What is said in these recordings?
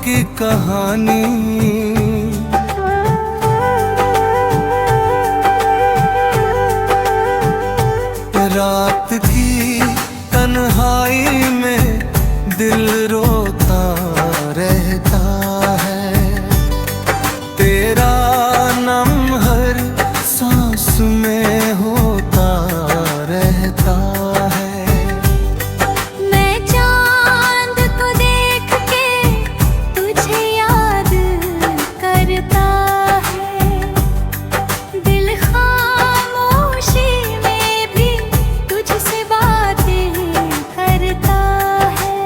की कहानी। रात की तन्हाई में दिल रोता रहता है, तेरा नाम हर सांस में होता रहता है। मैं चांद को देख के तुझे याद करता है, दिल खामोशी में भी तुझसे बातें करता है।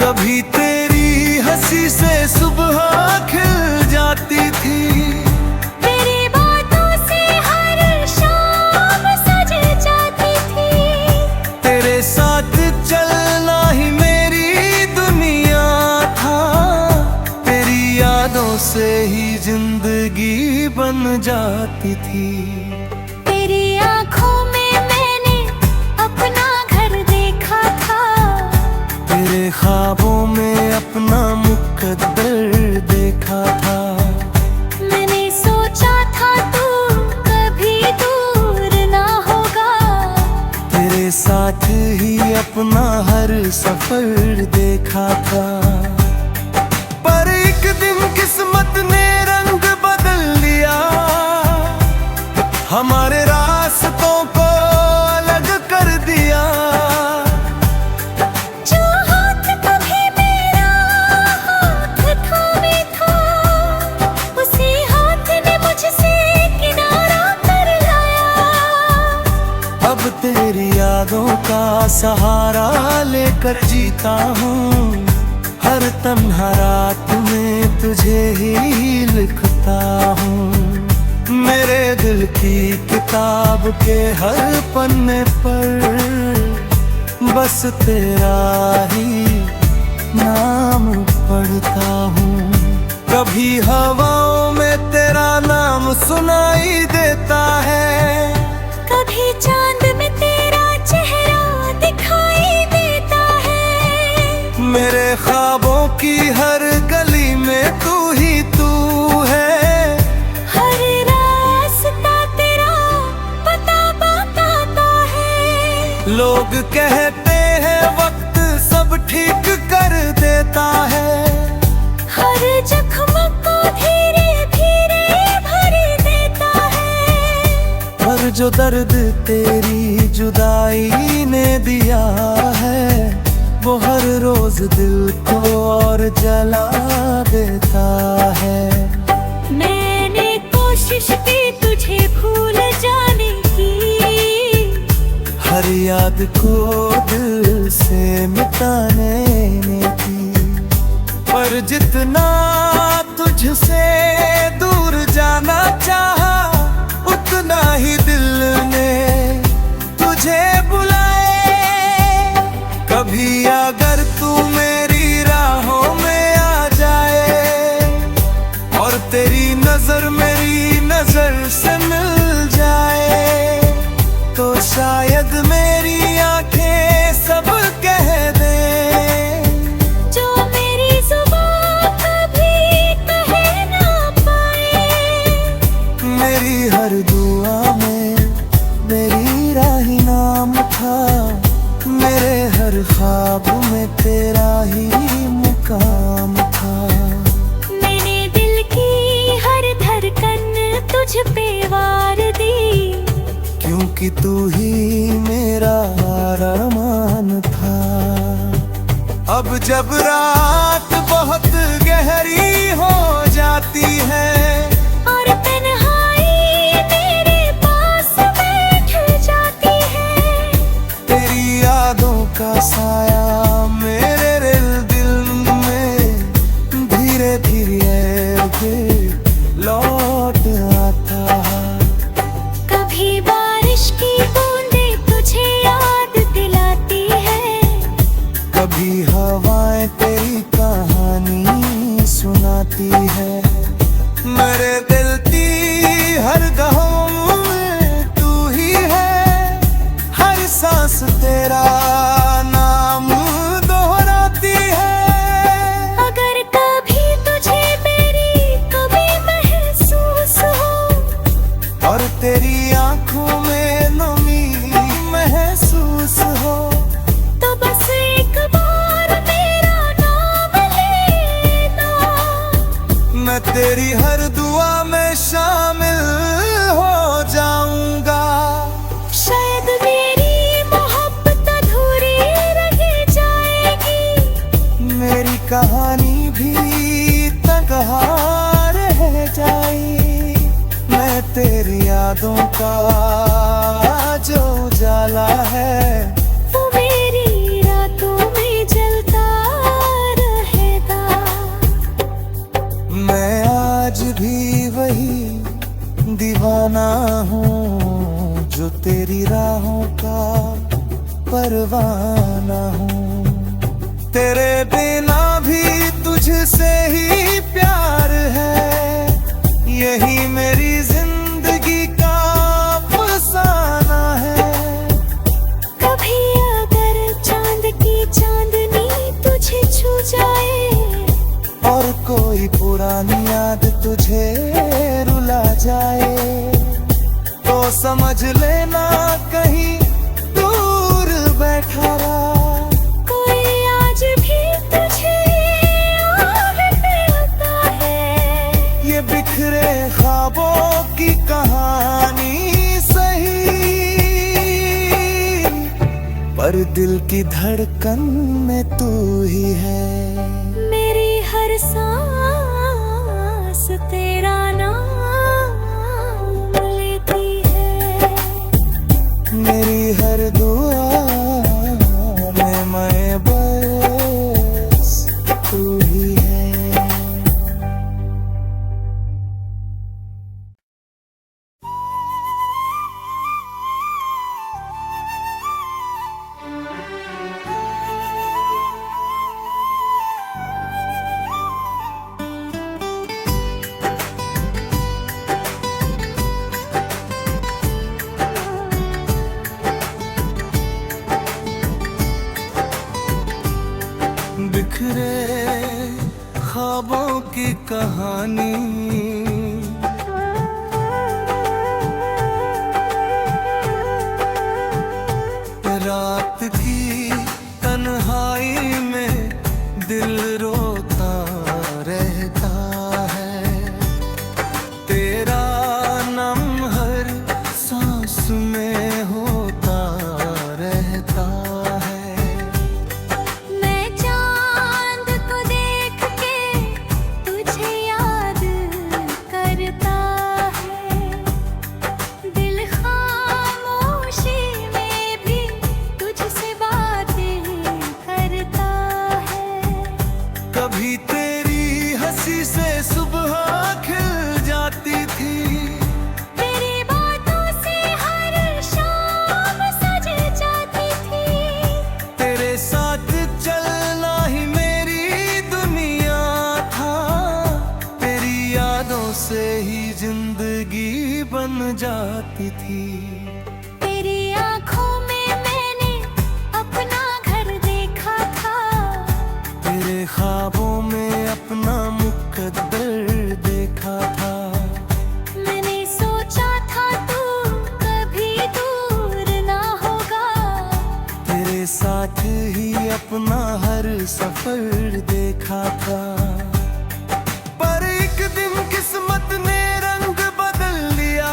कभी तेरी हंसी से सुबह खिल जाती थी, तेरी बातों से हर शाम सज जाती थी। तेरे साथ चलना ही मेरी दुनिया था, तेरी यादों से ही जिंदगी बन जाती थी। तेरी आंखों में मैंने अपना घर देखा था, तेरे ख्वाबों में अपना मुकद्दर देखा था। मैंने सोचा था तू कभी दूर ना होगा, तेरे साथ ही अपना हर सफर देखा था। पर एक दिन किस्मत ने रंग बदल लिया, हमारे रास्तों को अलग कर दिया। जो हाथ कभी मेरा हाथ थामे था, उसी हाथ ने मुझसे किनारा कर लाया। अब तेरी यादों का सहारा लेकर जीता हूँ, हर तन्हा रात में तुझे ही लिखता हूँ। मेरे दिल की किताब के हर पन्ने पर बस तेरा ही नाम पढ़ता हूँ। कभी हवाओं में तेरा नाम सुनाई देता है, कभी चांद में तेरा चेहरा दिखाई देता है। मेरे ख्वाबों की हर गली में तू ही तू है। हर रास्ता तेरा पता बताता है। लोग कहते हैं वक्त सब ठीक कर देता है, हर जख्म को धीरे धीरे भर देता है। पर जो दर्द तेरी जुदाई ने दिया है, वो हर रोज दिल को और जला देता है। मैंने कोशिश की तुझे भूल जाने की, हर याद को दिल से मिटाने की, पर जितना तुझसे दूर जाना चाहा, उतना ही दिल ने तुझे बुलाए। कभी अगर तू मेरी राहों में आ जाए, और तेरी नजर मेरी नजर से मिल जाए, तो शायद मेरी आंखें सब कह दे जो मेरी जुबान कभी कह ना पाए। मेरी हर दुआ में मेरी राही नाम था, मेरे हर ख्वाब में तेरा ही मुकाम था। मैंने दिल की हर धड़कन तुझ पे वार दी, क्योंकि तू ही मेरा अरमान था। अब जब रात बहुत गहरी हो जाती है, और तन्हाई मेरे पास बैठ जाती है। तेरी यादों का साया मेरे दिल में धीरे धीरे लौट आता है। कभी बारिश की बूंदें तुझे याद दिलाती है, कभी हवाएं तेरी कहानी सुनाती है। मेरे दिल की हर गहों में तू ही है, हर सांस तेरा नाम दोहराती है। अगर कभी तेरी आंखों में नमी महसूस हो, तो बस एक बार मेरा नाम लेना। मैं तेरी हर दुआ में शामिल हो जाऊंगा। शायद मेरी मोहब्बत अधूरी रह जाएगी, मेरी कहानी भी तन्हा रह जाएगी। मैं तेरी यादों का जो उजाला है, वो मेरी रातों में जलता रहेगा। मैं आज भी वही दीवाना हूँ जो तेरी राहों का परवाना हूँ। तेरे बिना भी तुझसे ही प्यार है, यही मेरी जिंदगी का अफसाना है। कभी अगर चांद की चांदनी तुझे छू जाए, और कोई पुरानी याद तुझे रुला जाए, तो समझ लेना कहीं दूर बैठा रहा। कोई आज भी तुझे याद करता है। ये बिखरे ख्वाबों की कहानी सही, पर दिल की धड़कन में तू ही है। मेरी हर सांस तेरा नाम लेती है। मेरी हर दुआ में मैं बस तू ही है। बिखरे ख्वाबों की कहानी, रात की तन्हाई में दिल रोता रहता है। तेरा नाम हर सांस में होता रहता है। मैं चांद को देख के तुझे याद करता है। दिल खामोशी में भी तुझसे बातें करता है। कभी तेरी हंसी से सुबह खिल जाती थी, तेरी बातों से हर शाम सज जाती थी। तेरे साथ चलना ही मेरी दुनिया था। तेरी यादों से ही जिंदगी बन जाती थी। तेरी आंखों में मैंने अपना घर देखा था। तेरे ख्वाबों में अपना मुकद्दर देखा था। मैंने सोचा था तू कभी दूर ना होगा। तेरे साथ ही अपना हर सफर देखा था। पर एक दिन किस्मत ने रंग बदल लिया,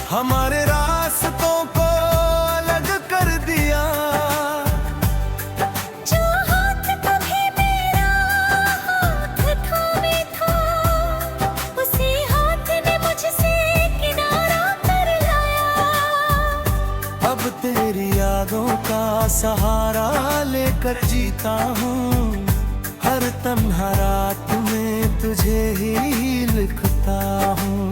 हमारे रास्तों को अलग कर दिया। जो हाथ कभी मेरा हाथ थामे था, उसी हाथ ने मुझसे किनारा कर लाया। अब तेरी यादों का सहारा लेकर जीता हूँ। हर तन्हा रात में तुझे ही लिखता हूँ।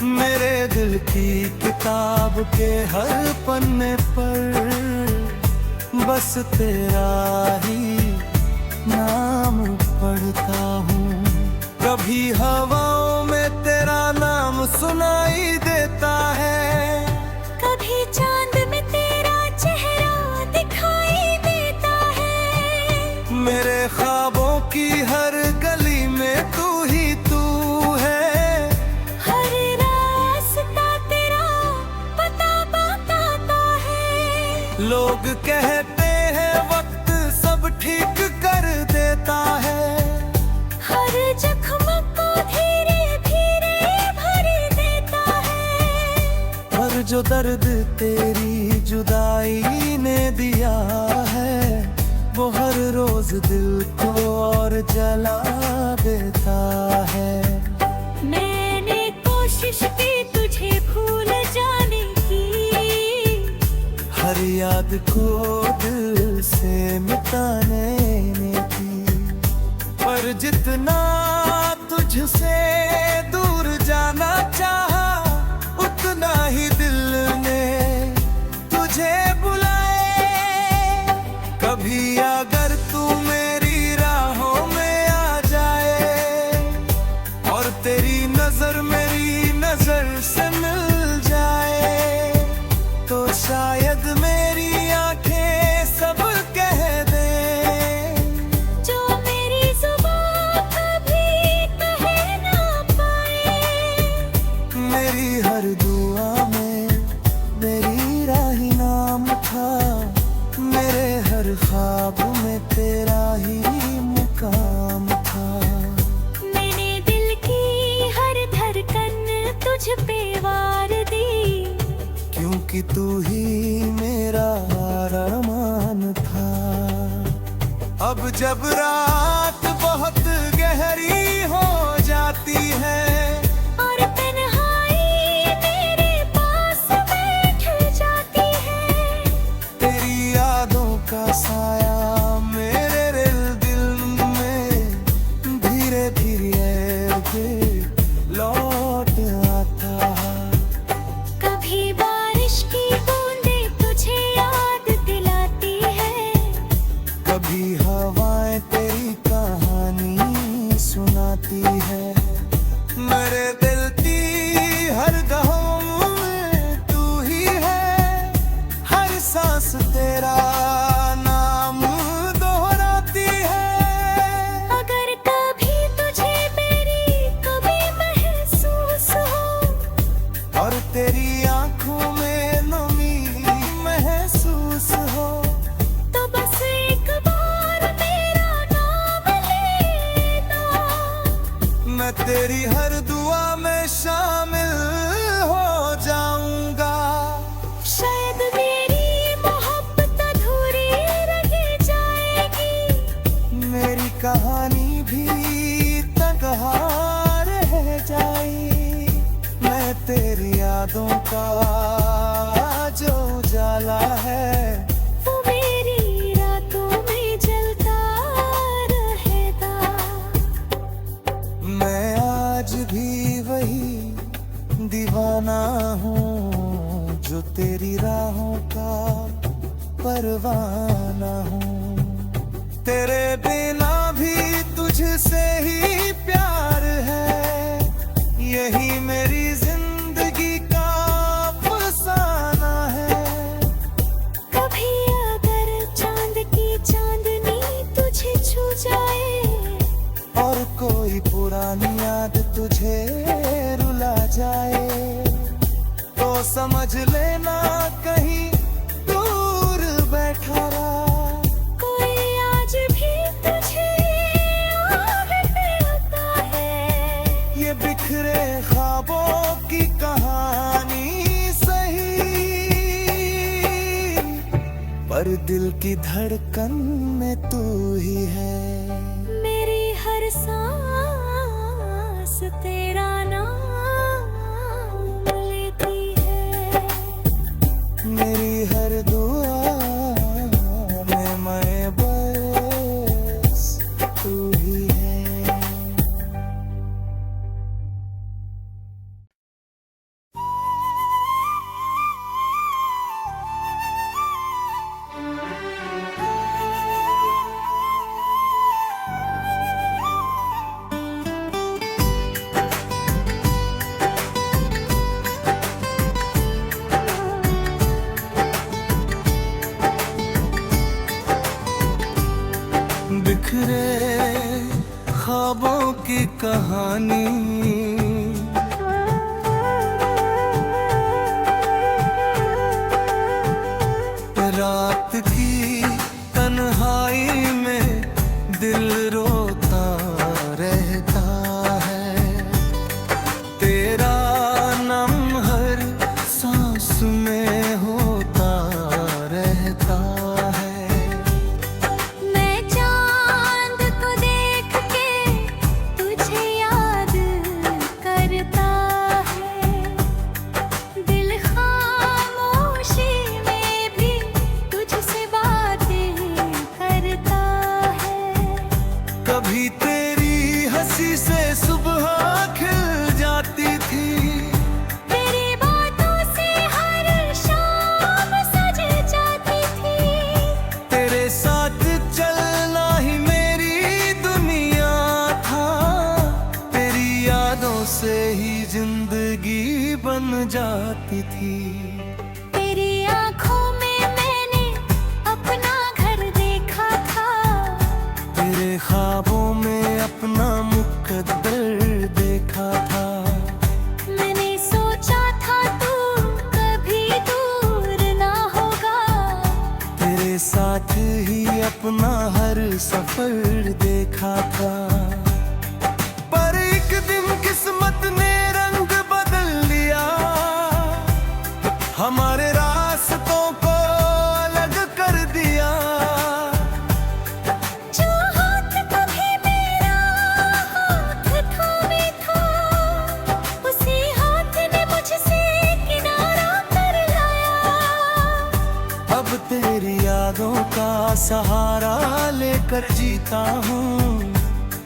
मेरे दिल की किताब के हर पन्ने पर बस तेरा ही नाम पढ़ता हूँ। कभी हवाओं में तेरा नाम सुनाई देता है, कभी चांद में तेरा चेहरा दिखाई देता है। मेरे ख्वाबों की हर गली में तू ही तू है। हर रात जो दर्द तेरी जुदाई ने दिया है, वो हर रोज दिल को और जला देता है। मैंने कोशिश की तुझे भूल जाने की, हर याद को दिल से मिटाने ने की, पर जितना तुझसे दूर जाना चाहा, उतना ही दिल ने तुझे बुलाए। कभी अगर तू मेरी राहों में आ जाए और तेरी नजर मेरी नजर से मिल जाए, तो शायद मेरी आंखें सब कह दें जो मेरी जुबान कभी कह ना पाए। मेरी हर दुआ में मेरी राही नाम था, मेरे हर ख्वाब में तेरा ही मुकाम था। मैंने दिल की हर धड़कन तुझ पे वार दी, क्योंकि तू ही मेरा अरमान था। अब जब रात बहुत गहरी हो जाती है और तन्हाई मेरे पास बैठ जाती है, तेरी यादों का साया मेरे दिल में धीरे धीरे लौट आता। कभी बारिश की बूंदें तुझे याद दिलाती है, कभी हवाएं तेरी कहानी सुनाती है। मेरे दिल की हर दहों में तू ही है, हर सांस तेरा नाम दोहराती है। अगर कभी तुझे मेरी कभी महसूस हो और तेरी आंखों में नमी महसूस हो, तो बस एक बार मेरा नाम लेना। मैं तेरी हर दुआ में शामिल हो जाऊंगा। शायद मेरी मोहब्बत अधूरी रह जाएगी, मेरी कहानी भी तन्हा रह जाए। मैं तेरी यादों का जो उजाला है, वो मेरी रातों में जलता रहेगा। मैं आज भी वही दीवाना हूँ जो तेरी राहों का परवाना हूँ। तेरे बिना भी तुझसे ही प्यार है, यही मेरी जिंदगी का फसाना है। कभी अगर चांद की चांदनी तुझे छू जाए और कोई पुरानी याद तुझे रुला जाए, तो समझ लेना कहीं दूर बैठा रहा। कोई आज भी तुझे आहट है। ये बिखरे ख्वाबों की कहानी सही, पर दिल की धड़कन में तू ही है। मेरी हर सांस तेरा नाम लेती है, मेरी हर दुआ में मैं बस तू ही है। बिखरे ख्वाबों की कहानी, रात की तन्हाई में दिल रोता रहता है। तेरा नाम हर सांस से ही जिंदगी बन जाती थी। तेरी आंखों में मैंने अपना घर देखा था, तेरे ख्वाबों में अपना मुकद्दर देखा था। मैंने सोचा था तू कभी दूर ना होगा, तेरे साथ ही अपना हर सफर देखा था। पर एक दिन किस्मत ने रंग बदल लिया, हमारे रास्तों को अलग कर दिया। जो हाथ कभी मेरा हाथ थामे था, उसी हाथ ने मुझसे किनारा कर लाया। अब तेरी यादों का सहारा लेकर जीता हूँ,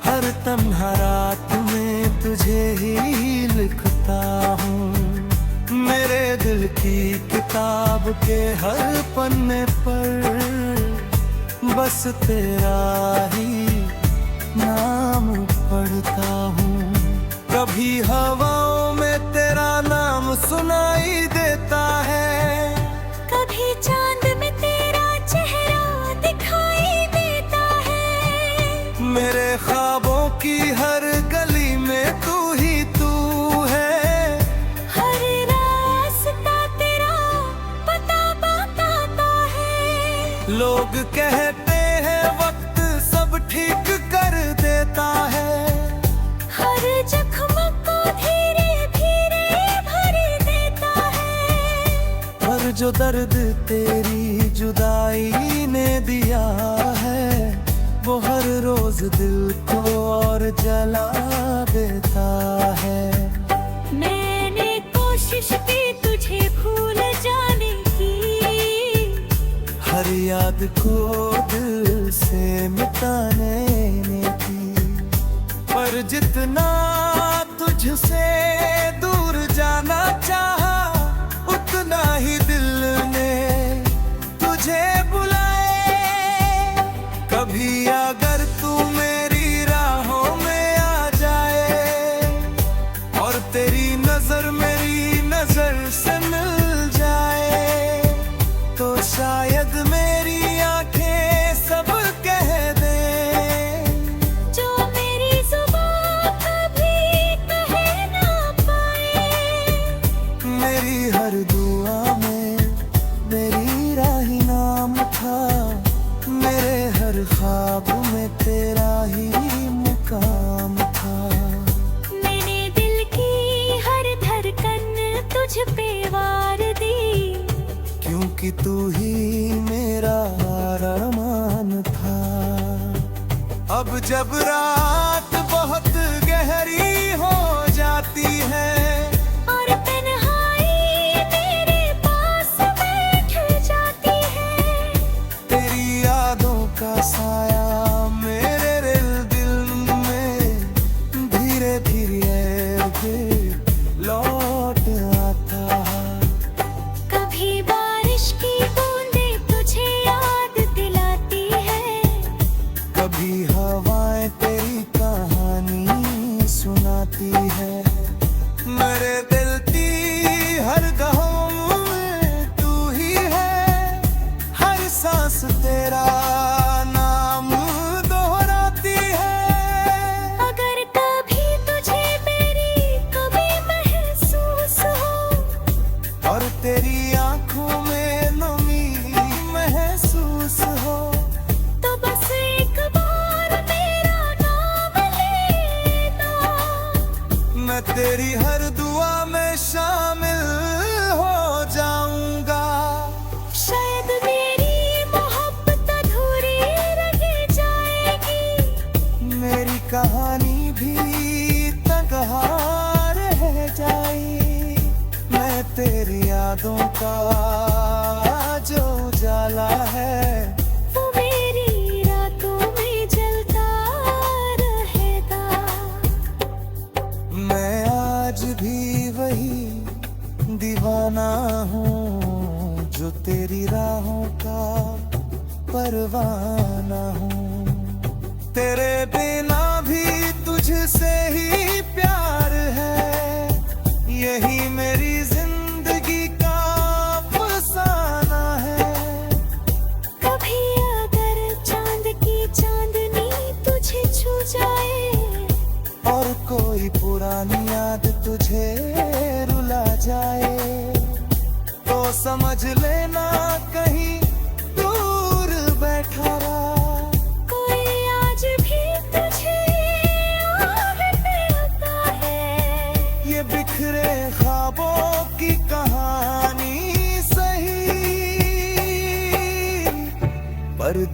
हर तन्हा रात में तुझे ही लिखता हूँ। मेरे दिल की किताब के हर पन्ने पर बस तेरा ही नाम पढ़ता हूँ। कभी हवाओं में तेरा नाम सुनाई देता है, कभी चांद में तेरा चेहरा दिखाई देता है। मेरे ख्वाबों की हर गली में तू ही तू है। हर रास्ता तेरा पता बताता है। लोग कहते हैं वक्त सब ठीक कर देता है, हर जख्म को धीरे धीरे भर देता है। पर जो दर्द तेरी जुदाई ने दिया है, वो हर रोज दिल को और जला देता है। मैंने कोशिश की तुझे भूल जाने की, हर याद को दिल से मिटाने की, पर जितना तुझसे दूर जाना चाहा, उतना ही दिल ने तुझे बुलाए। कभी अगर तू मेरी राहों में आ जाए, और तेरी नजर मेरी नजर से मिल जाए, तो शायद मेरी आंखें सब कह दें जो मेरी जुबान कभी कह ना पाए। मेरी हर दुआ में मेरी राही नाम था, मेरे हर ख्वाब में तेरा ही मुकाम था। मैंने दिल की हर धड़कन तुझ पे वार दी, क्योंकि तू ही मेरा अरमान था। अब जब रात बहुत गहरी हो जाती है, और तन्हाई मेरे पास बैठ जाती है। तेरी यादों का साया मेरे दिल में धीरे धीरे लौट आता है। कभी बारिश की बूंदें तुझे याद दिलाती है, कभी हवाएं तेरी कहानी सुनाती है। मेरे दिल की हर गहों में तू ही है, हर सांस तेरा नाम दोहराती है। अगर कभी तुझे मेरी कभी महसूस हो, और तेरी आंखों में नमी महसूस हो, तो बस एक बार मेरा नाम लेना। मैं तेरी हर दुआ में शामिल हो जाऊंगा। शायद मेरी मोहब्बत अधूरी रह जाएगी, मेरी कहानी भी तन्हा रह जाए। मैं तेरी यादों का जो उजाला है, वो मेरी रातों में जलता रहेगा। मैं आज भी वही दीवाना हूँ जो तेरी राहों का परवाना हूँ। तेरे बिना भी तुझसे ही प्यार है, तुझे रुला जाए तो समझ लेना कहीं दूर बैठा रहा। कोई आज भी तुझे आह मिलता है। ये बिखरे ख्वाबों की कहानी सही पर